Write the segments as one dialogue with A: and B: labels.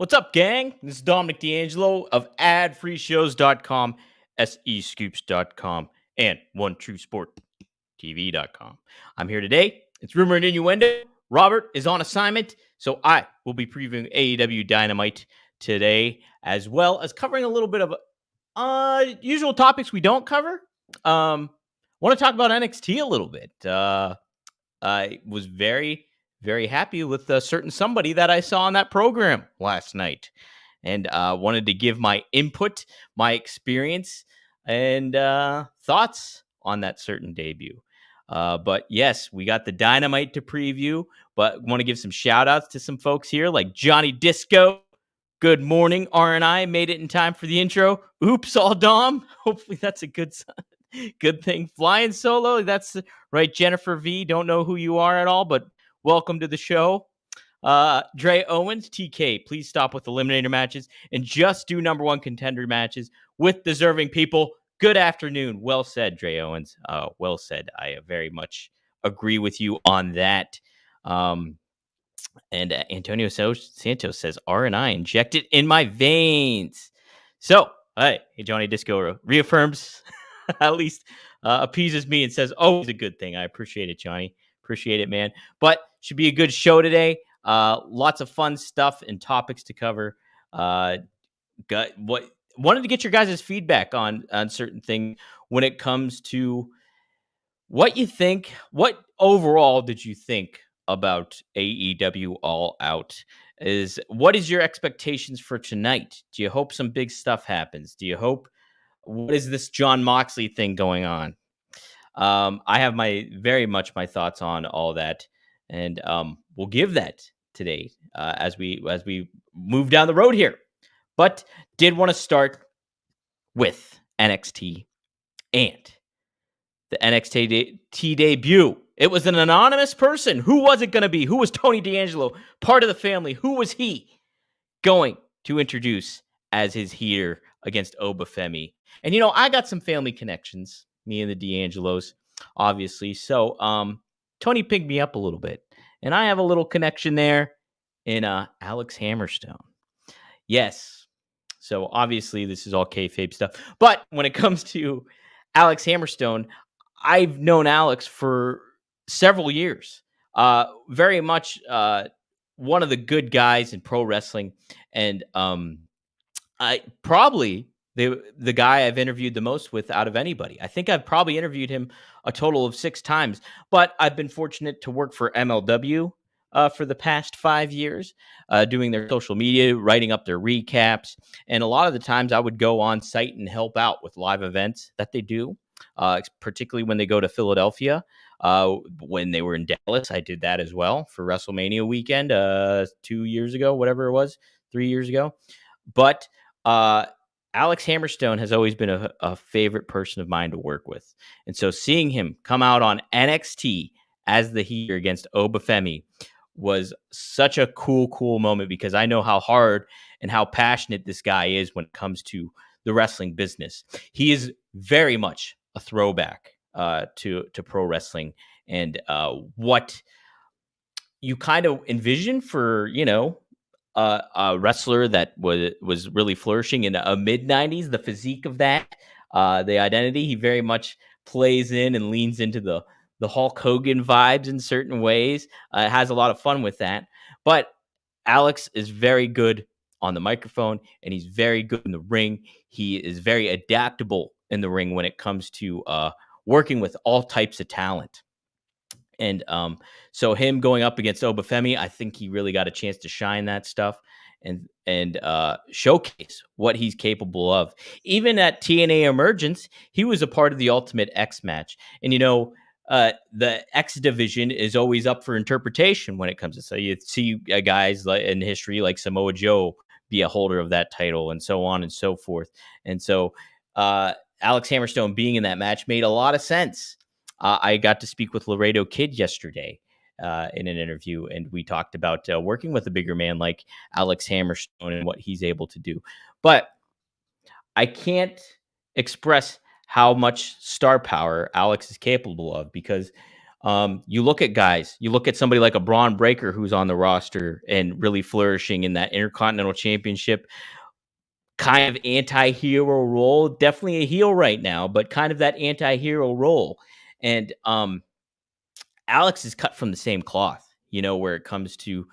A: What's up, gang? This is Dominic D'Angelo of adfreeshows.com, SEScoops.com, and OneTrueSportTV.com. I'm here today. It's Rumor and Innuendo. Robert is on assignment, so I will be previewing AEW Dynamite today, as well as covering a little bit of usual topics we don't cover. Want to talk about NXT a little bit. I was very happy with a certain somebody that I saw on that program last night, and wanted to give my input, my experience, and thoughts on that certain debut. But yes, we got the Dynamite to preview, but want to give some shout outs to some folks here like Johnny Disco. Good morning, R&I made it in time for the intro. Oops, all Dom. Hopefully that's a good sign. Good thing. Flying solo. That's right. Jennifer V. Don't know who you are at all, but welcome to the show. Dre Owens, TK, please stop with eliminator matches and just do number one contender matches with deserving people. Good afternoon. Well said, Dre Owens. Well said. I very much agree with you on that. And Antonio Santos says, R&I injected in my veins. So, hey, Johnny Disco reaffirms, at least appeases me and says, always a good thing. I appreciate it, Johnny. Appreciate it, man. But should be a good show today. Lots of fun stuff and topics to cover. Wanted to get your guys' feedback on certain things when it comes to what you think. What overall did you think about AEW All Out? What is your expectations for tonight? Do you hope some big stuff happens? Do you hope, what is this Jon Moxley thing going on? I have very much my thoughts on all that, and we'll give that today as we move down the road here. But did want to start with NXT and the NXT debut. It was an anonymous person. Who was it going to be? Who was Tony D'Angelo, part of the family? Who was he going to introduce as his heater against Obafemi? And, I got some family connections, me and the D'Angelos, obviously. So Tony picked me up a little bit. And I have a little connection there in Alex Hammerstone. Yes. So obviously this is all kayfabe stuff. But when it comes to Alex Hammerstone, I've known Alex for several years. Very much one of the good guys in pro wrestling. And I probably the guy I've interviewed the most with out of anybody. I think I've probably interviewed him a total of 6 times, but I've been fortunate to work for MLW for the past 5 years, doing their social media, writing up their recaps. And a lot of the times I would go on site and help out with live events that they do, particularly when they go to Philadelphia. When they were in Dallas, I did that as well for WrestleMania weekend 2 years ago, whatever it was, 3 years ago. But Alex Hammerstone has always been a favorite person of mine to work with. And so seeing him come out on NXT as the heater against Obafemi was such a cool moment, because I know how hard and how passionate this guy is when it comes to the wrestling business. He is very much a throwback to pro wrestling, and what you kind of envision for, a wrestler that was really flourishing in the mid-90s, the physique of that, the identity. He very much plays in and leans into the Hulk Hogan vibes in certain ways. Has a lot of fun with that. But Alex is very good on the microphone, and he's very good in the ring. He is very adaptable in the ring when it comes to working with all types of talent. And so him going up against Obafemi, I think he really got a chance to shine that stuff and showcase what he's capable of. Even at TNA Emergence, he was a part of the Ultimate X match. And, the X division is always up for interpretation when it comes to, so you see guys like in history like Samoa Joe be a holder of that title, and so on and so forth. And so Alex Hammerstone being in that match made a lot of sense. I got to speak with Laredo Kid yesterday in an interview, and we talked about working with a bigger man like Alex Hammerstone and what he's able to do. But I can't express how much star power Alex is capable of, because You look at guys, you look at somebody like a Braun Breaker who's on the roster and really flourishing in that Intercontinental Championship kind of anti-hero role. Definitely a heel right now, but kind of that anti-hero role. And Alex is cut from the same cloth, where it comes to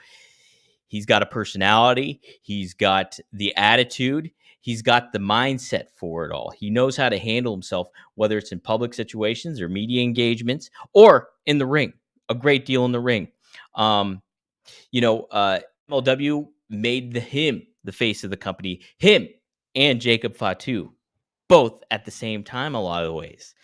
A: he's got a personality, he's got the attitude, he's got the mindset for it all. He knows how to handle himself, whether it's in public situations or media engagements or in the ring. A great deal in the ring. Um, MLW made him the face of the company, him and Jacob Fatu, both at the same time, a lot of ways.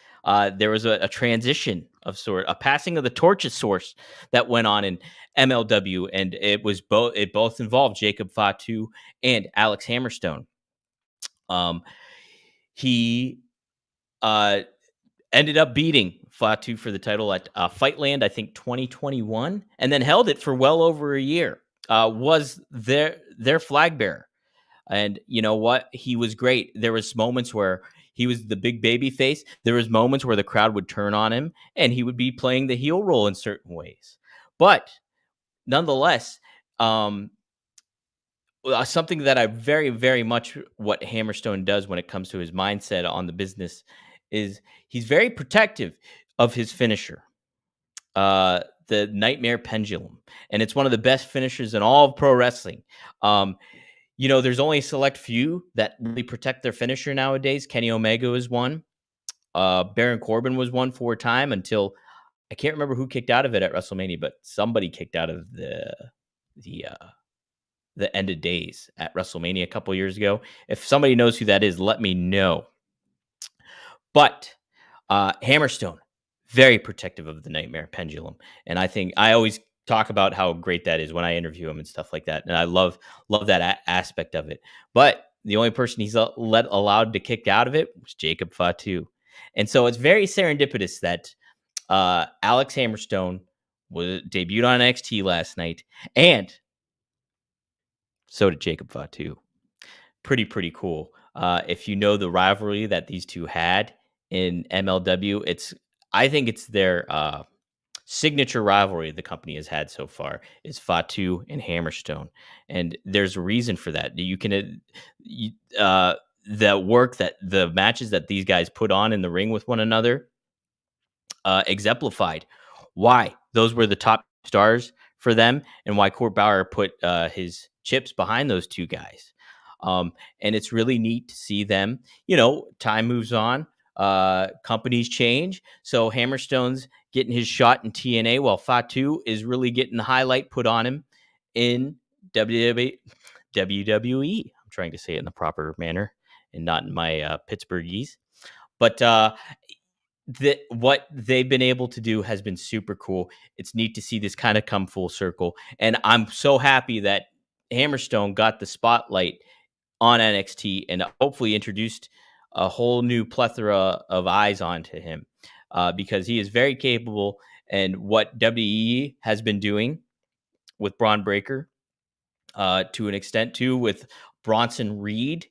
A: There was a transition of sort, a passing of the torch of source that went on in MLW, and it both involved Jacob Fatu and Alex Hammerstone. He uh, ended up beating Fatu for the title at Fightland, I think 2021, and then held it for well over a year. Was their flag bearer. And you know what? He was great. There was moments where he was the big baby face. There was moments where the crowd would turn on him and he would be playing the heel role in certain ways. But nonetheless, um, something that I very, very much what Hammerstone does when it comes to his mindset on the business is he's very protective of his finisher, the Nightmare Pendulum, and it's one of the best finishers in all of pro wrestling. Um, there's only a select few that really protect their finisher nowadays. Kenny Omega is one. Baron Corbin was one for a time until I can't remember who kicked out of it at WrestleMania, but somebody kicked out of the uh, the end of days at WrestleMania a couple years ago. If somebody knows who that is, let me know. But Hammerstone, very protective of the Nightmare Pendulum, and I think I always talk about how great that is when I interview him and stuff like that, and I love that aspect of it. But the only person he's allowed to kick out of it was Jacob Fatu, and so it's very serendipitous that Alex Hammerstone was debuted on NXT last night, and so did Jacob Fatu. Pretty cool. If you know the rivalry that these two had in MLW, I think it's their signature rivalry the company has had so far is Fatu and Hammerstone, and there's a reason for that. You can the matches that these guys put on in the ring with one another exemplified why those were the top stars for them and why Court Bauer put his chips behind those two guys. And it's really neat to see them. Time moves on, companies change. So Hammerstone's getting his shot in TNA while Fatu is really getting the highlight put on him in WWE. I'm trying to say it in the proper manner and not in my Pittsburghese. But what they've been able to do has been super cool. It's neat to see this kind of come full circle. And I'm so happy that Hammerstone got the spotlight on NXT and hopefully introduced a whole new plethora of eyes onto him because he is very capable. And what WWE has been doing with Braun Breaker to an extent too with Bronson Reed,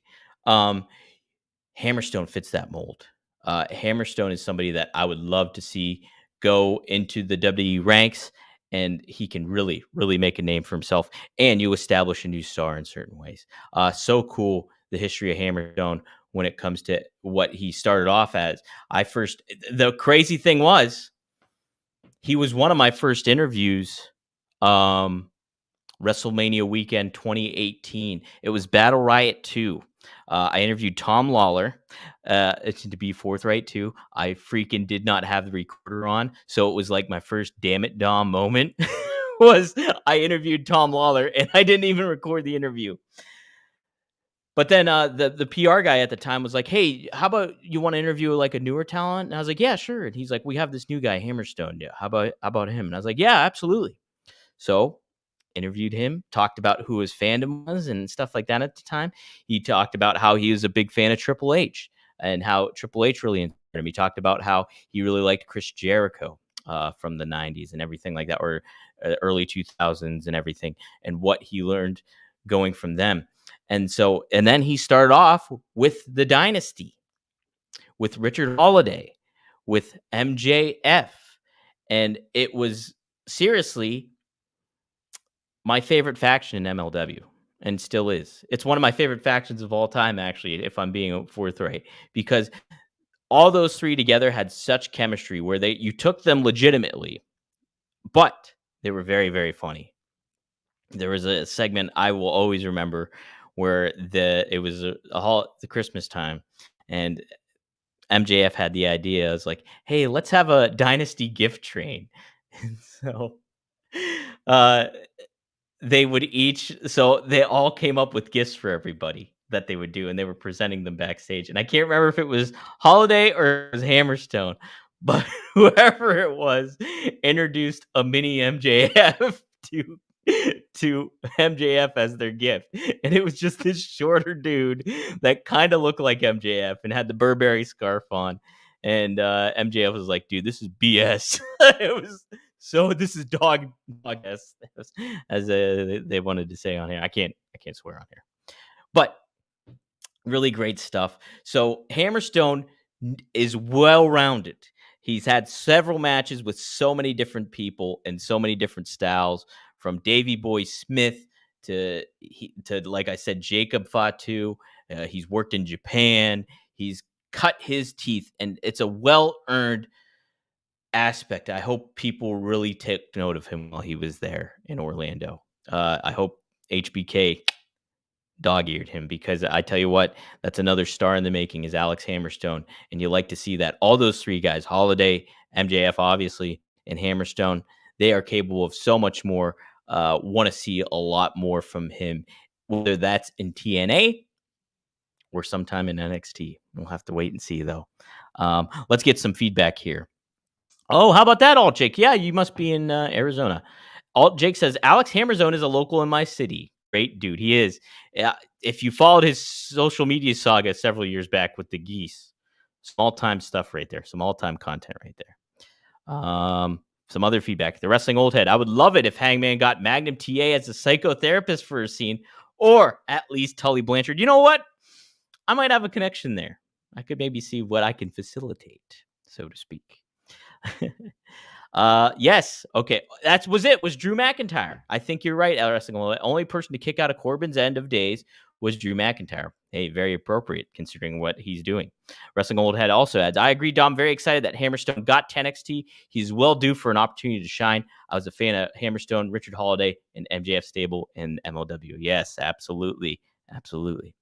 A: Hammerstone fits that mold. Hammerstone is somebody that I would love to see go into the WWE ranks, and he can really, really make a name for himself. And you establish a new star in certain ways. So cool the history of Hammerstone when it comes to what he started off as. The crazy thing was, he was one of my first interviews. WrestleMania weekend 2018. It was Battle Riot 2. I interviewed Tom Lawler. To be forthright, too, I freaking did not have the recorder on, so it was like my first "damn it, Dom" moment. Was I interviewed Tom Lawler and I didn't even record the interview. But then the PR guy at the time was like, "Hey, how about you want to interview like a newer talent?" And I was like, "Yeah, sure." And he's like, "We have this new guy, Hammerstone. Yeah, how about him?" And I was like, "Yeah, absolutely." So interviewed him, talked about who his fandom was and stuff like that at the time. He talked about how he was a big fan of Triple H and how Triple H really inspired him. He talked about how he really liked Chris Jericho from the 90s and everything like that, or early 2000s and everything, and what he learned going from them. And then he started off with the Dynasty, with Richard Holiday, with MJF, And it was seriously my favorite faction in MLW and still is. It's one of my favorite factions of all time, actually, if I'm being forthright, because all those three together had such chemistry where you took them legitimately, but they were very, very funny. There was a segment I will always remember where it was the Christmas time, and MJF had the idea. It's like, hey, let's have a dynasty gift train. And so uh they all came up with gifts for everybody that they would do, and they were presenting them backstage. And I can't remember if it was Holiday or it was Hammerstone, but whoever it was introduced a mini MJF to MJF as their gift. And it was just this shorter dude that kind of looked like MJF and had the Burberry scarf on. And MJF was like, dude, this is BS. It was this is dog s, as they wanted to say on here. I can't swear on here, but really great stuff. So Hammerstone is well rounded. He's had several matches with so many different people and so many different styles, from Davey Boy Smith to like I said, Jacob Fatu. He's worked in Japan. He's cut his teeth, and it's a well earned aspect. I hope people really took note of him while he was there in Orlando. I hope HBK dog-eared him, because I tell you what, that's another star in the making is Alex Hammerstone, and you like to see that. All those three guys, Holiday, MJF, obviously, and Hammerstone, they are capable of so much more. Want to see a lot more from him, whether that's in TNA or sometime in NXT. We'll have to wait and see, though. Let's get some feedback here. Oh, how about that, Alt Jake? Yeah, you must be in Arizona. Alt Jake says Alex Hammerzone is a local in my city. Great dude, he is. If you followed his social media saga several years back with the geese, small time stuff right there. Some all time content right there. Some other feedback. The Wrestling Old Head. I would love it if Hangman got Magnum TA as a psychotherapist for a scene, or at least Tully Blanchard. You know what? I might have a connection there. I could maybe see what I can facilitate, so to speak. Yes. Okay. That was it. Was Drew McIntyre. I think you're right, Wrestling. The only person to kick out of Corbin's end of days was Drew McIntyre. Hey, very appropriate considering what he's doing. Wrestling Old Head also adds, I agree, Dom. Very excited that Hammerstone got 10 NXT. He's well due for an opportunity to shine. I was a fan of Hammerstone, Richard Holiday, and MJF stable in MLW. Yes, absolutely. Absolutely.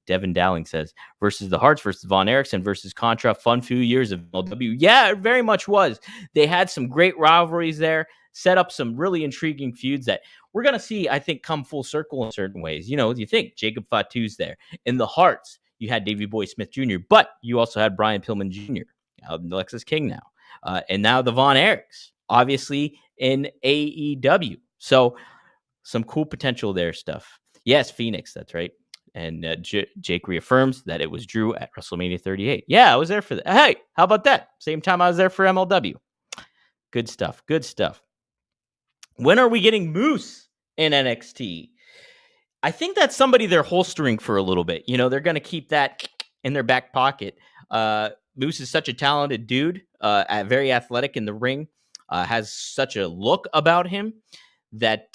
A: Devin Dowling says versus the Hearts versus Von Erichsen versus Contra. Fun few years of MLW. Yeah, it very much was. They had some great rivalries there, set up some really intriguing feuds that we're going to see, I think, come full circle in certain ways. You know, you think Jacob Fatu's there. In the Hearts, you had Davey Boy Smith Jr., but you also had Brian Pillman Jr., Alexis King now. And now the Von Erichs, obviously in AEW. So some cool potential there stuff. Yes, Phoenix, that's right. And Jake reaffirms that it was Drew at WrestleMania 38. Yeah, I was there for that. Hey, how about that? Same time I was there for MLW. Good stuff. Good stuff. When are we getting Moose in NXT? I think that's somebody they're holstering for a little bit. You know, they're going to keep that in their back pocket. Moose is such a talented dude, very athletic in the ring, has such a look about him that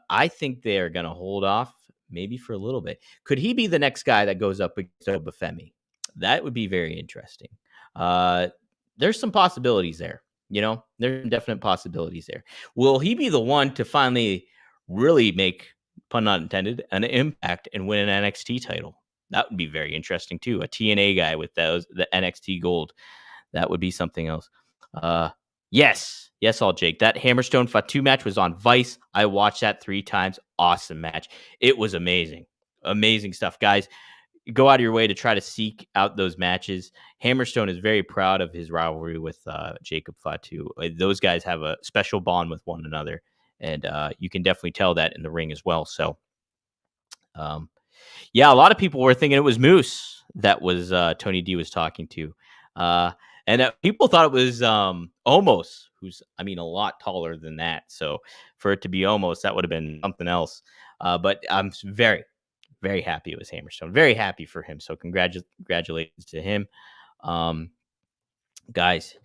A: I think they are going to hold off maybe for a little bit. Could he be the next guy that goes up against Obafemi? That would be very interesting. There's some possibilities there. You know, there's definite possibilities there. Will he be the one to finally really make, pun not intended, an impact and win an NXT title? That would be very interesting too. A TNA guy with the NXT gold. That would be something else. Yes, all Jake. That Hammerstone Fatu match was on Vice. I watched that 3 times. Awesome match. It was amazing. Amazing stuff, guys. Go out of your way to try to seek out those matches. Hammerstone is very proud of his rivalry with Jacob Fatu. Those guys have a special bond with one another, and you can definitely tell that in the ring as well. So, yeah, a lot of people were thinking it was Moose that was Tony D was talking to. And people thought it was Omos, who's, I mean, a lot taller than that. So for it to be Omos, that would have been something else. But I'm very, very happy it was Hammerstone. Very happy for him. So congratulations to him. Guys,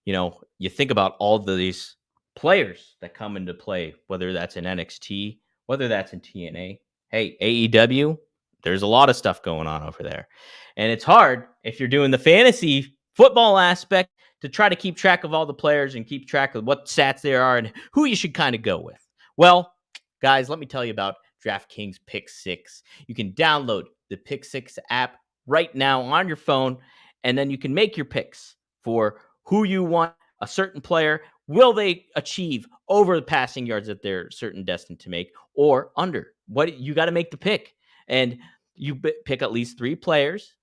A: you think about all these players that come into play, whether that's in NXT, whether that's in TNA. Hey, AEW, there's a lot of stuff going on over there. And it's hard if you're doing the fantasy football aspect to try to keep track of all the players and keep track of what stats there are and who you should kind of go with. Well, guys, let me tell you about DraftKings Pick Six. You can download the Pick Six app right now on your phone, and then you can make your picks for who you want, a certain player. Will they achieve over the passing yards that they're certain destined to make, or under? What you got to make the pick, and you pick at least 3 players,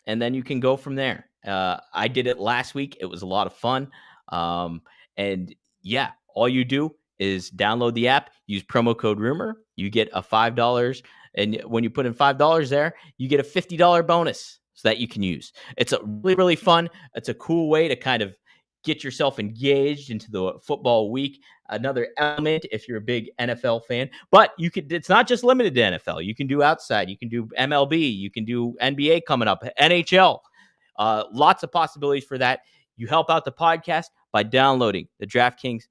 A: and then you can go from there. I did it last week. It was a lot of fun. And yeah, all you do is download the app, use promo code Rumor. You get a $5. And when you put in $5 there, you get a $50 bonus so that you can use. It's a really, really fun. It's a cool way to kind of get yourself engaged into the football week. Another element if you're a big NFL fan, but it's not just limited to NFL. You can do outside, you can do MLB, you can do NBA coming up, NHL. Lots of possibilities for that. You help out the podcast by downloading the DraftKings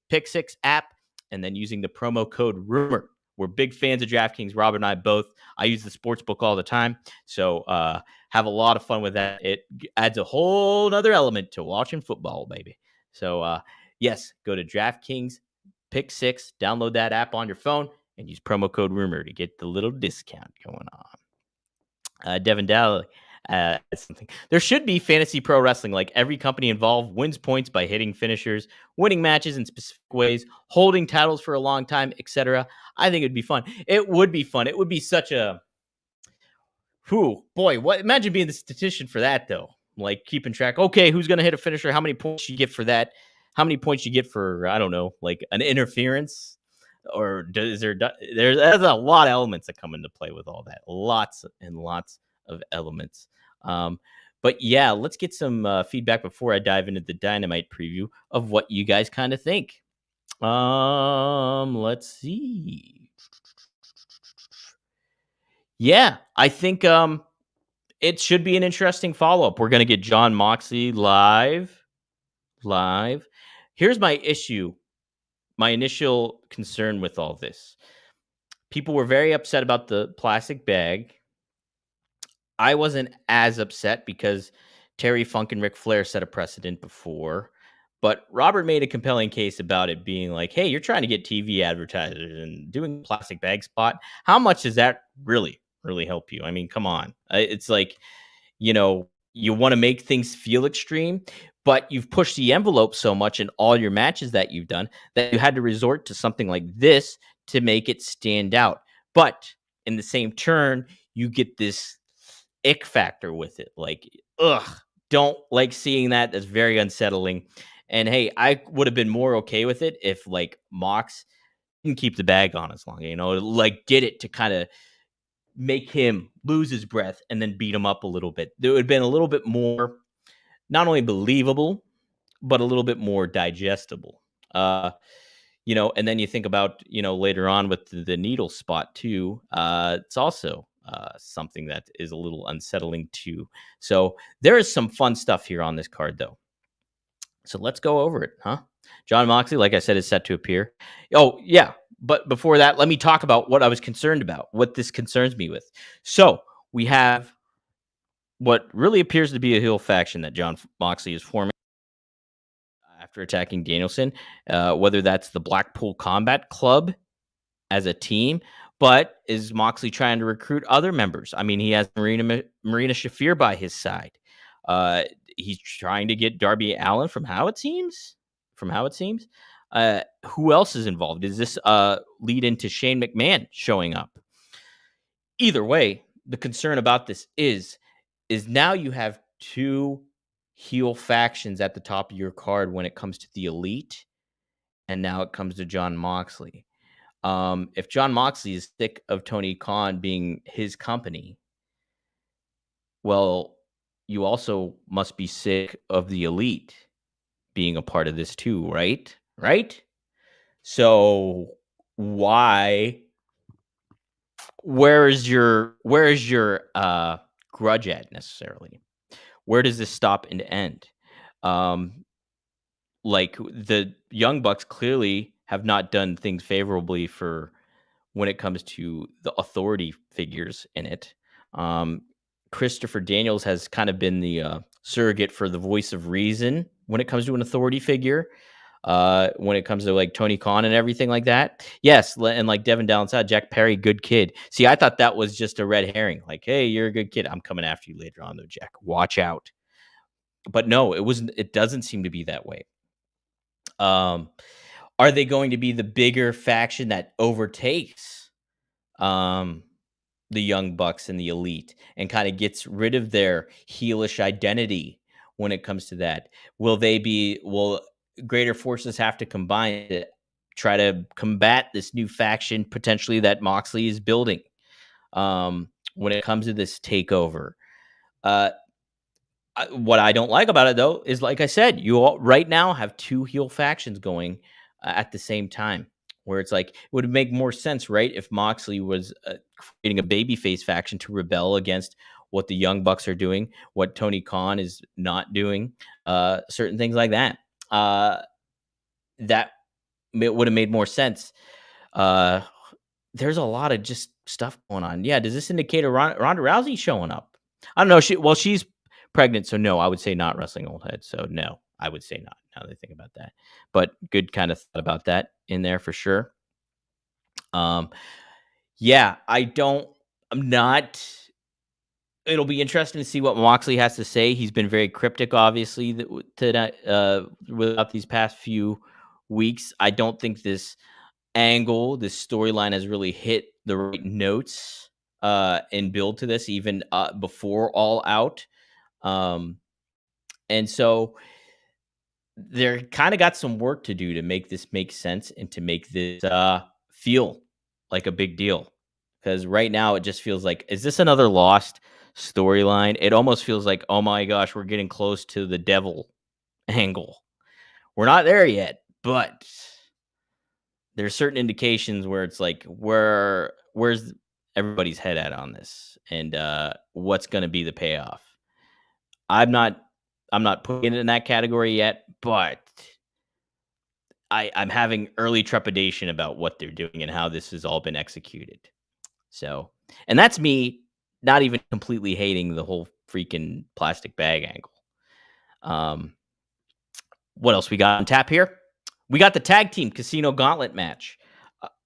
A: Pick Six app and then using the promo code Rumor. We're big fans of DraftKings, Rob and I both. I use the sports book all the time. So have a lot of fun with that. It adds a whole other element to watching football, baby. So yes, go to DraftKings Pick Six, download that app on your phone, and use promo code Rumor to get the little discount going on. Devin Dowley. Something. There should be fantasy pro wrestling. Like every company involved wins points by hitting finishers, winning matches in specific ways, holding titles for a long time, etc. I think it'd be fun. It would be fun. It would be such a boy. What? Imagine being the statistician for that though. Like keeping track. Okay, who's gonna hit a finisher? How many points you get for that? How many points you get for I don't know, like an interference? Or there's a lot of elements that come into play with all that. Lots and lots of elements. But yeah, let's get some feedback before I dive into the Dynamite preview of what you guys kind of think. Let's see. Yeah, I think it should be an interesting follow-up. We're gonna get Jon Moxley live. Here's my issue. My initial concern with all this. People were very upset about the plastic bag. I wasn't as upset because Terry Funk and Ric Flair set a precedent before. But Robert made a compelling case about it being like, hey, you're trying to get TV advertisers and doing plastic bag spot. How much does that really help you? I mean, come on. It's like, you want to make things feel extreme, but you've pushed the envelope so much in all your matches that you've done that you had to resort to something like this to make it stand out. But in the same turn, you get this ick factor with it. Like, don't like seeing that. That's very unsettling. And hey, I would have been more okay with it if like Mox didn't keep the bag on as long, like did it to kind of make him lose his breath and then beat him up a little bit. There would have been a little bit more, not only believable, but a little bit more digestible. And then you think about, later on with the needle spot too. It's also something that is a little unsettling too. So there is some fun stuff here on this card though. So let's go over it, huh? Jon Moxley, like I said, is set to appear. Oh, yeah. But before that, let me talk about what I was concerned about, what this concerns me with. So we have what really appears to be a heel faction that Jon Moxley is forming after attacking Danielson, whether that's the Blackpool Combat Club as a team, but is Moxley trying to recruit other members? I mean, he has Marina Shafir by his side. He's trying to get Darby Allin from how it seems. Who else is involved? Is this lead into Shane McMahon showing up? Either way, the concern about this is now you have 2 heel factions at the top of your card when it comes to the Elite, and now it comes to Jon Moxley. If Jon Moxley is sick of Tony Khan being his company, well, you also must be sick of the Elite being a part of this too, right? Right? So why? Where is your grudge at necessarily? Where does this stop and end? like the Young Bucks clearly have not done things favorably for when it comes to the authority figures in it. Um, Christopher Daniels has kind of been the surrogate for the voice of reason when it comes to an authority figure. When it comes to like Tony Khan and everything like that, yes, and like Devin Dallin Jack Perry, good kid. See, I thought that was just a red herring. Like, hey, you're a good kid. I'm coming after you later on, though, Jack. Watch out. But no, it wasn't. It doesn't seem to be that way. Um, are they going to be the bigger faction that overtakes um, the Young Bucks and the Elite and kind of gets rid of their heelish identity when it comes to that? Will greater forces have to combine to try to combat this new faction potentially that Moxley is building when it comes to this takeover? Uh, what I don't like about it though is, like I said, you all right now have two heel factions going at the same time. Where it's like it would make more sense, right, if Moxley was creating a babyface faction to rebel against what the Young Bucks are doing, what Tony Khan is not doing, certain things like that. That would have made more sense. Uh, there's a lot of just stuff going on. Yeah, does this indicate a Ronda Rousey showing up? I don't know. She's pregnant, so no, I would say not wrestling old head. So no, I would say not. Now that I think about that, but good kind of thought about that in there for sure. Um, yeah, I'm not. It'll be interesting to see what Moxley has to say. He's been very cryptic, obviously, without these past few weeks. I don't think this storyline has really hit the right notes and build to this even before All Out. Um, and so they're kind of got some work to do to make this make sense and to make this feel like a big deal. Because right now it just feels like, is this another lost storyline? It almost feels like, oh my gosh, we're getting close to the devil angle. We're not there yet, but there's certain indications where it's like, where's everybody's head at on this, and what's going to be the payoff? I'm not I'm not putting it in that category yet, but I'm having early trepidation about what they're doing and how this has all been executed. So, and that's me not even completely hating the whole freaking plastic bag angle. Um, what else we got on tap here? We got the tag team casino gauntlet match.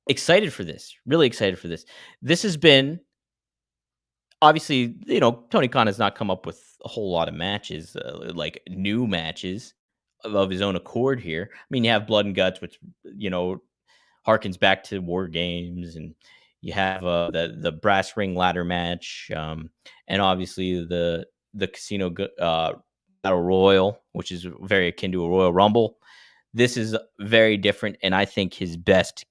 A: Excited for this. Really excited for this. This has been obviously, Tony Khan has not come up with a whole lot of matches, like new matches of his own accord here. I mean, you have Blood and Guts, which harkens back to War Games, and you have the brass ring ladder match, and obviously the casino battle royal, which is very akin to a Royal Rumble. This is very different, and I think his best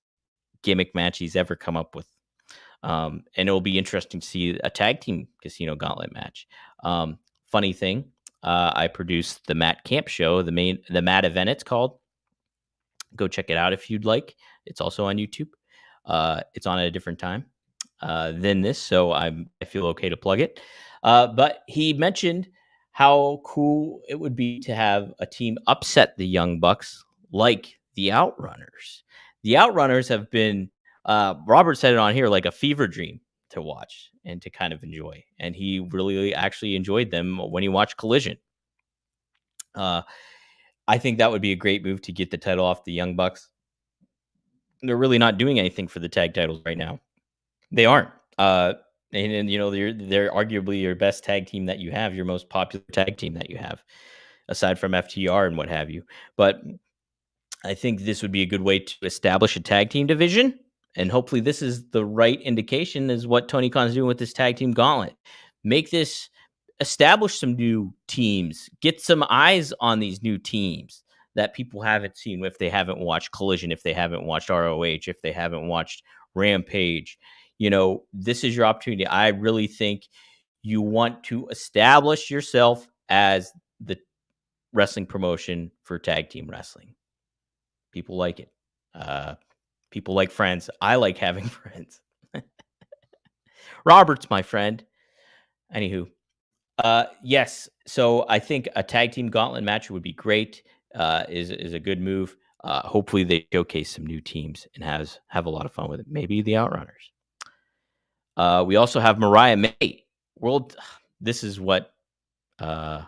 A: gimmick match he's ever come up with. And it'll be interesting to see a tag team casino gauntlet match. Funny thing, I produced the Matt Camp show, the Matt event. It's called. Go check it out if you'd like. It's also on YouTube. It's on at a different time than this, so I feel okay to plug it. But he mentioned how cool it would be to have a team upset the Young Bucks like the Outrunners. The Outrunners have been, Robert said it on here, like a fever dream to watch and to kind of enjoy. And he really actually enjoyed them when he watched Collision. I think that would be a great move to get the title off the Young Bucks. They're really not doing anything for the tag titles right now. They aren't. And they're arguably your best tag team that you have, your most popular tag team that you have, aside from FTR and what have you. But I think this would be a good way to establish a tag team division. And hopefully this is the right indication is what Tony Khan's doing with this tag team gauntlet. Establish some new teams, get some eyes on these new teams that people haven't seen if they haven't watched Collision, if they haven't watched ROH, if they haven't watched Rampage. This is your opportunity. I really think you want to establish yourself as the wrestling promotion for tag team wrestling. People like it. People like friends. I like having friends. Robert's my friend. Anywho, yes. So I think a tag team gauntlet match would be great. is a good move. Hopefully, they showcase some new teams and have a lot of fun with it. Maybe the Outrunners. We also have Mariah May. World. This is what I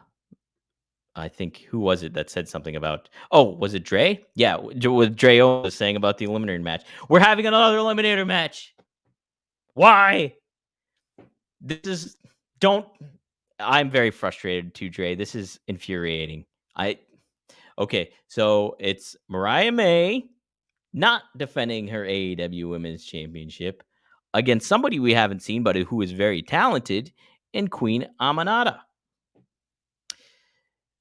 A: think. Who was it that said something about? Oh, was it Dre? Yeah, with Dre was saying about the eliminator match. We're having another eliminator match. Why? This is don't. I'm very frustrated too, Dre. This is infuriating. I Okay, so it's Mariah May not defending her AEW Women's Championship against somebody we haven't seen, but who is very talented in Queen Amanada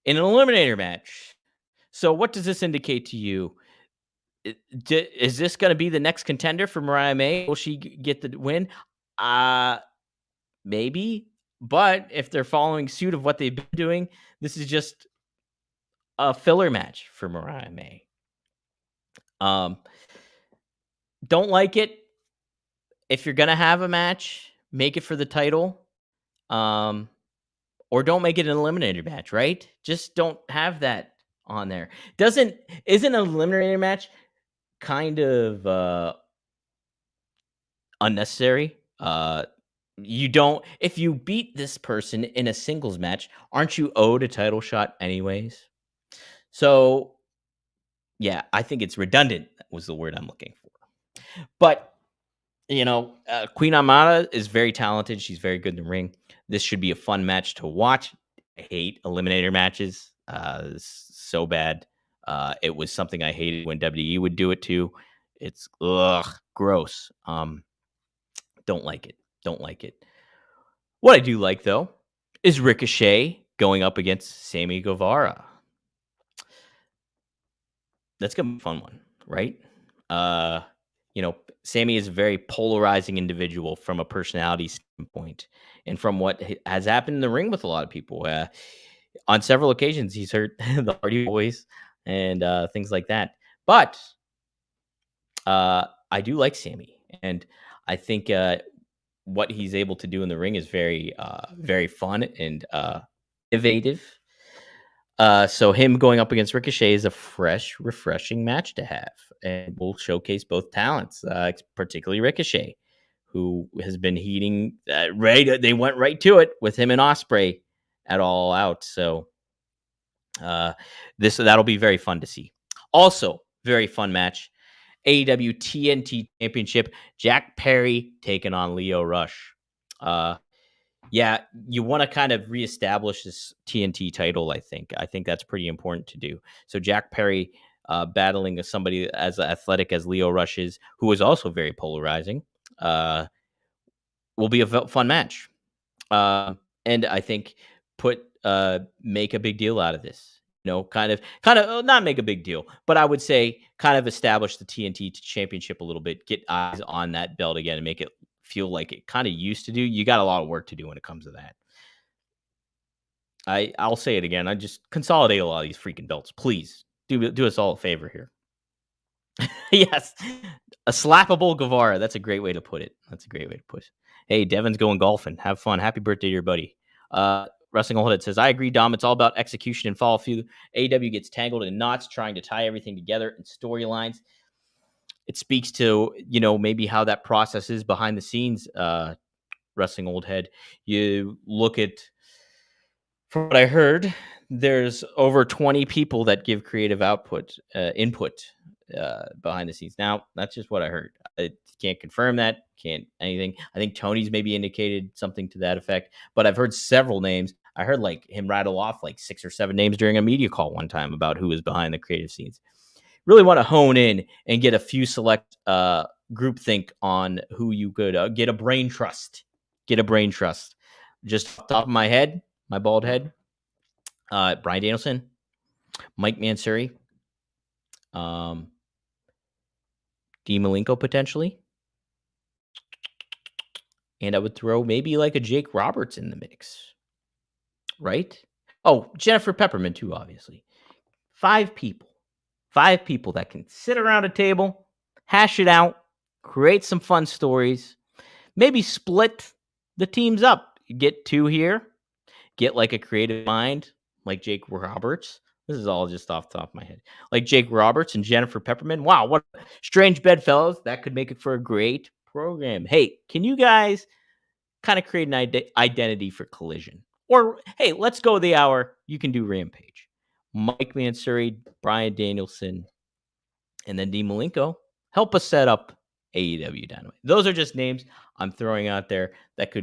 A: in an eliminator match. So, what does this indicate to you? Is this going to be the next contender for Mariah May? Will she get the win? Uh, Maybe. But if they're following suit of what they've been doing, this is just a filler match for Mariah May. Um, don't like it. If you're gonna have a match, make it for the title. Um, or don't make it an eliminator match, right? Just don't have that on there. Doesn't Isn't an eliminator match kind of unnecessary? You don't If you beat this person in a singles match, aren't you owed a title shot anyways? So yeah, I think it's redundant was the word I'm looking for. But Queen Amada is very talented. She's very good in the ring. This should be a fun match to watch. I hate eliminator matches. It's so bad. It was something I hated when WWE would do it too. It's gross. Don't like it. Don't like it. What I do like though is Ricochet going up against Sammy Guevara. That's gonna be a fun one, right? Uh, Sammy is a very polarizing individual from a personality standpoint, and from what has happened in the ring with a lot of people. On several occasions, he's hurt the Hardy Boys and things like that. But I do like Sammy, and I think what he's able to do in the ring is very fun and innovative. So him going up against Ricochet is a fresh, refreshing match to have, and will showcase both talents, particularly Ricochet, who has been heating. Right, they went right to it with him and Osprey at All Out. So that'll be very fun to see. Also, very fun match. AEW TNT Championship. Jack Perry taking on Leo Rush. Yeah, you want to kind of reestablish this TNT title. I think that's pretty important to do. So Jack Perry battling somebody as athletic as Leo Rush is, who is also very polarizing, will be a fun match. And I think make a big deal out of this. Not make a big deal, but I would say kind of establish the TNT championship a little bit, get eyes on that belt again, and make it feel like it kind of used to do. You got a lot of work to do when it comes to that. I'll say it again. I just consolidate a lot of these freaking belts, please. Do us all a favor here. Yes, a slappable Guevara. That's a great way to put it. Hey, Devin's going golfing. Have fun. Happy birthday to your buddy. Wrestling Old Head says, I agree, Dom. It's all about execution and follow through. AEW gets tangled in knots trying to tie everything together in storylines. It speaks to, maybe how that process is behind the scenes, Wrestling Old Head. You look at, from what I heard, there's over 20 people that give creative input behind the scenes. Now, that's just what I heard. I can't confirm that. Can't anything. I think Tony's maybe indicated something to that effect, but I've heard several names. I heard him rattle off 6 or 7 names during a media call one time about who was behind the creative scenes. Really want to hone in and get a few select groupthink on who you could get a brain trust. Just off the top of my head, my bald head, Bryan Danielson, Mike Mansuri, Dean Malenko potentially. And I would throw maybe a Jake Roberts in the mix. Right? Oh, Jennifer Pepperman too, obviously. 5 people. 5 people that can sit around a table, hash it out, create some fun stories, maybe split the teams up. You get 2 here, get a creative mind like Jake Roberts, This is all just off the top of my head. Like Jake Roberts and Jennifer Pepperman. Wow, what strange bedfellows. That could make it for a great program. Hey, can you guys kind of create an identity for Collision? Or, hey, let's go the hour. You can do Rampage. Mike Mansuri, Brian Danielson, and then Dean Malenko help us set up AEW Dynamite. Those are just names I'm throwing out there that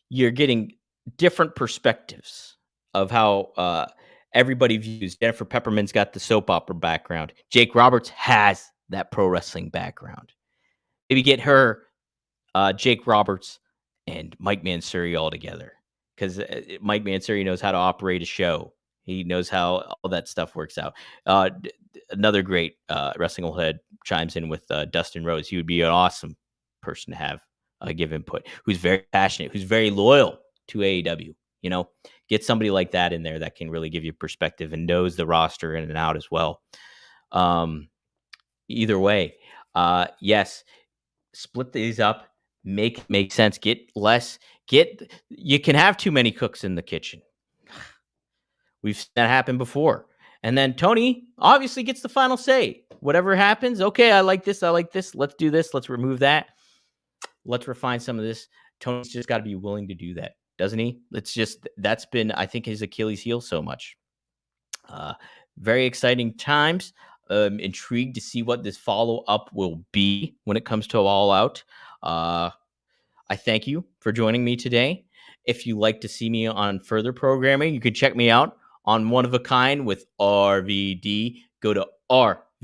A: you're getting different perspectives of how everybody views. Jennifer Pepperman's got the soap opera background. Jake Roberts has that pro wrestling background. Maybe get her, Jake Roberts, and Mike Mansuri all together, because Mike Mansuri knows how to operate a show. He knows how all that stuff works out. Another great wrestling old head chimes in with Dustin Rose. He would be an awesome person to have give input, who's very passionate, who's very loyal to AEW. Get somebody like that in there that can really give you perspective and knows the roster in and out as well. Either way, yes, split these up, make sense. You can have too many cooks in the kitchen. We've seen that happen before. And then Tony obviously gets the final say. Whatever happens, okay, I like this. Let's do this. Let's remove that. Let's refine some of this. Tony's just got to be willing to do that, doesn't he? That's been, I think, his Achilles heel so much. Very exciting times. Intrigued to see what this follow-up will be when it comes to All Out. I thank you for joining me today. If you like to see me on further programming, you can check me out on One of a Kind with RVD. Go to rvdtv.com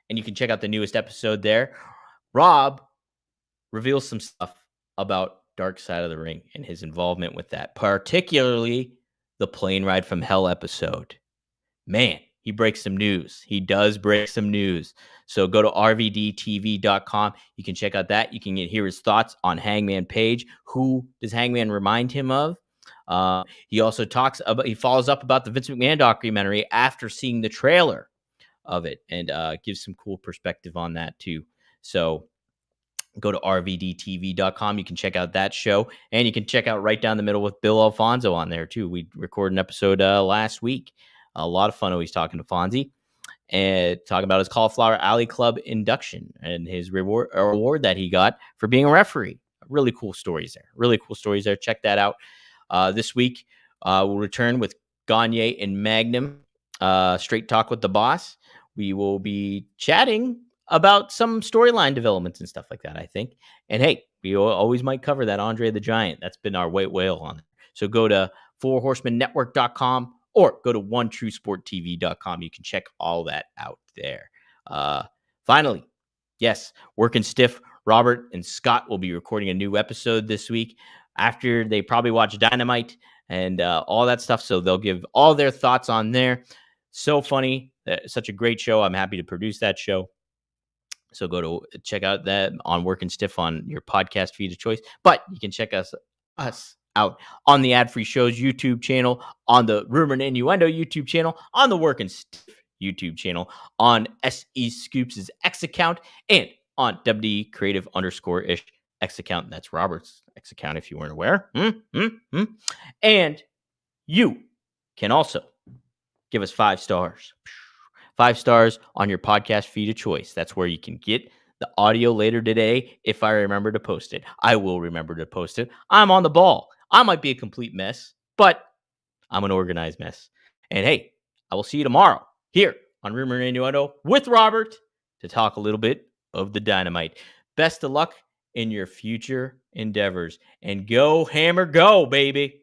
A: and you can check out the newest episode there. Rob reveals some stuff about Dark Side of the Ring and his involvement with that, particularly the Plane Ride from Hell episode. Man, he breaks some news. He does break some news. So go to rvdtv.com. You can check out that. You can hear his thoughts on Hangman Page. Who does Hangman remind him of? He also he follows up about the Vince McMahon documentary after seeing the trailer of it, and gives some cool perspective on that too. So go to rvdtv.com. You can check out that show, and you can check out Right Down the Middle with Bill Alfonso on there too. We recorded an episode last week. A lot of fun always talking to Fonzie and talking about his Cauliflower Alley Club induction and his award that he got for being a referee. Really cool stories there. Check that out. This week, we'll return with Gagne and Magnum, Straight Talk with the Boss. We will be chatting about some storyline developments and stuff like that, I think. And hey, we always might cover that Andre the Giant. That's been our white whale on it. So go to fourhorsemannetwork.com or go to onetruesporttv.com. You can check all that out there. Finally, yes, Working Stiff, Robert and Scott will be recording a new episode this week after they probably watch Dynamite and all that stuff. So they'll give all their thoughts on there. So funny. Such a great show. I'm happy to produce that show. So go to check out that on Working Stiff on your podcast feed of choice. But you can check us out on the Ad Free Shows YouTube channel, on the Rumor and Innuendo YouTube channel, on the Working Stiff YouTube channel, on SE Scoops' X account, and on WD Creative _ish X account. That's Robert's X account if you weren't aware. And you can also give us 5 stars. 5 stars on your podcast feed of choice. That's where you can get the audio later today. If I remember to post it, I will remember to post it. I'm on the ball. I might be a complete mess, but I'm an organized mess. And hey, I will see you tomorrow here on Rumor and Innuendo with Robert to talk a little bit of the Dynamite. Best of luck in your future endeavors, and go Hammer, go, baby.